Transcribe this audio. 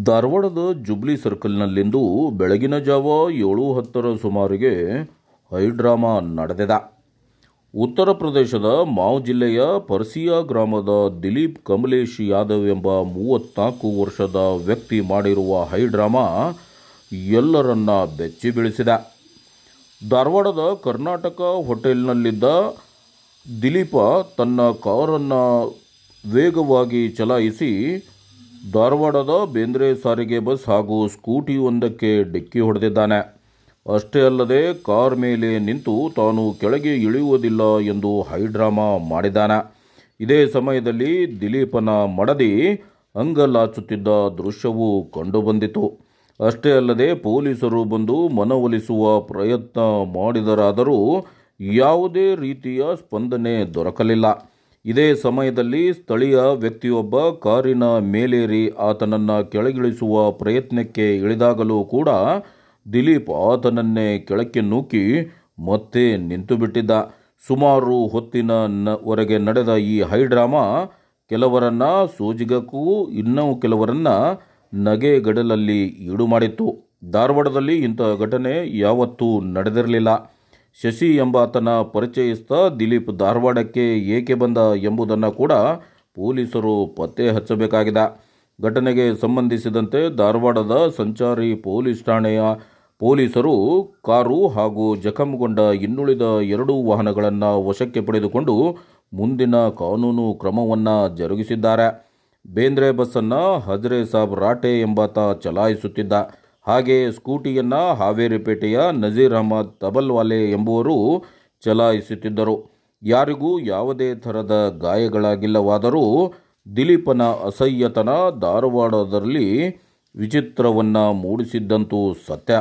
ಧಾರವಾಡದ ಜುಬ್ಲಿ ಸರ್ಕಲ್ನಲ್ಲಿಂದು ಬೆಳಗಿನ ಜಾವ 7:10 ಸುಮಾರಿಗೆ ಹೈಡ್ರಾಮಾ ನಡೆದಿದೆ. ಉತ್ತರ ಪ್ರದೇಶದ ಮಾವ್ ಜಿಲ್ಲೆಯ ಪರ್ಸಿಯಾ ಗ್ರಾಮದ ದಿಲೀಪ್ ಕಮಲೇಶ್ ಯಾದವ್ ಎಂಬ 34 ವರ್ಷದ ವ್ಯಕ್ತಿ ಮಾಡಿರುವ ಹೈಡ್ರಾಮಾ ಎಲ್ಲರನ್ನ ಬೆಚ್ಚಿ ಬೀಳಿಸಿದೆ. ಧಾರವಾಡದ ಕರ್ನಾಟಕ ಹೋಟೆಲ್ನಲ್ಲಿದ್ದ ದಿಲೀಪ ತನ್ನ ಕಾರನ್ನು ವೇಗವಾಗಿ ಚಲಾಯಿಸಿ ಧಾರವಾಡದ ಬೇಂದ್ರೆ ಸಾರಿಗೆ ಬಸ್ ಹಾಗೂ ಸ್ಕೂಟಿಯೊಂದಕ್ಕೆ ಡಿಕ್ಕಿ ಹೊಡೆದಿದ್ದಾನೆ. ಅಷ್ಟೇ ಅಲ್ಲದೆ ಕಾರ್ ಮೇಲೆ ನಿಂತು ತಾನು ಕೆಳಗೆ ಇಳಿಯುವುದಿಲ್ಲ ಎಂದು ಹೈಡ್ರಾಮಾ ಮಾಡಿದ್ದಾನೆ. ಇದೇ ಸಮಯದಲ್ಲಿ ದಿಲೀಪನ ಮಡದಿ ಅಂಗಲಾಚುತ್ತಿದ್ದ ದೃಶ್ಯವೂ ಕಂಡುಬಂದಿತು. ಅಷ್ಟೇ ಅಲ್ಲದೆ ಪೊಲೀಸರು ಬಂದು ಮನವೊಲಿಸುವ ಪ್ರಯತ್ನ ಮಾಡಿದರಾದರೂ ಯಾವುದೇ ರೀತಿಯ ಸ್ಪಂದನೆ ದೊರಕಲಿಲ್ಲ. ಇದೇ ಸಮಯದಲ್ಲಿ ಸ್ಥಳೀಯ ವ್ಯಕ್ತಿಯೊಬ್ಬ ಕಾರಿನ ಮೇಲೇರಿ ಆತನನ್ನು ಕೆಳಗಿಳಿಸುವ ಪ್ರಯತ್ನಕ್ಕೆ ಇಳಿದಾಗಲೂ ಕೂಡ ದಿಲೀಪ್ ಆತನನ್ನೇ ಕೆಳಕ್ಕೆ ನೂಕಿ ಮತ್ತೆ ನಿಂತುಬಿಟ್ಟಿದ್ದ. ಸುಮಾರು ಹೊತ್ತಿನವರೆಗೆ ನಡೆದ ಈ ಹೈಡ್ರಾಮಾ ಕೆಲವರನ್ನ ಸೋಜಿಗಕ್ಕೂ ಇನ್ನೂ ಕೆಲವರನ್ನ ನಗೆಗಡಲಲ್ಲಿ ಈಡು ಮಾಡಿತ್ತು. ಧಾರವಾಡದಲ್ಲಿ ಇಂಥ ಘಟನೆ ಯಾವತ್ತೂ ನಡೆದಿರಲಿಲ್ಲ. ಶಶಿ ಎಂಬಾತನ ಪರಿಚಯಸ್ಥ ದಿಲೀಪ್ ಧಾರವಾಡಕ್ಕೆ ಏಕೆ ಬಂದ ಎಂಬುದನ್ನು ಕೂಡ ಪೊಲೀಸರು ಪತ್ತೆ ಹಚ್ಚಬೇಕಾಗಿದೆ. ಘಟನೆಗೆ ಸಂಬಂಧಿಸಿದಂತೆ ಧಾರವಾಡದ ಸಂಚಾರಿ ಪೊಲೀಸ್ ಠಾಣೆಯ ಪೊಲೀಸರು ಕಾರು ಹಾಗೂ ಜಖಂಗೊಂಡ ಇನ್ನುಳಿದ 2 ವಾಹನಗಳನ್ನು ವಶಕ್ಕೆ ಪಡೆದುಕೊಂಡು ಮುಂದಿನ ಕಾನೂನು ಕ್ರಮವನ್ನು ಜರುಗಿಸಿದ್ದಾರೆ. ಬೇಂದ್ರೆ ಬಸ್ಸನ್ನು ಹಜರೆ ಸಾಬ್ ರಾಟೆ ಎಂಬಾತ ಚಲಾಯಿಸುತ್ತಿದ್ದ. ಹಾಗೆ ಸ್ಕೂಟಿಯನ್ನು ಹಾವೇರಿಪೇಟೆಯ ನಜೀರ್ ಅಹಮದ್ ತಬಲ್ವಾಲೆ ಎಂಬುವರು ಚಲಾಯಿಸುತ್ತಿದ್ದರು. ಯಾರಿಗೂ ಯಾವುದೇ ಥರದ ಗಾಯಗಳಾಗಿಲ್ಲವಾದರೂ ದಿಲೀಪನ ಅಸಹ್ಯತನ ಧಾರವಾಡದಲ್ಲಿ ವಿಚಿತ್ರವನ್ನು ಮೂಡಿಸಿದ್ದಂತೂ ಸತ್ಯ.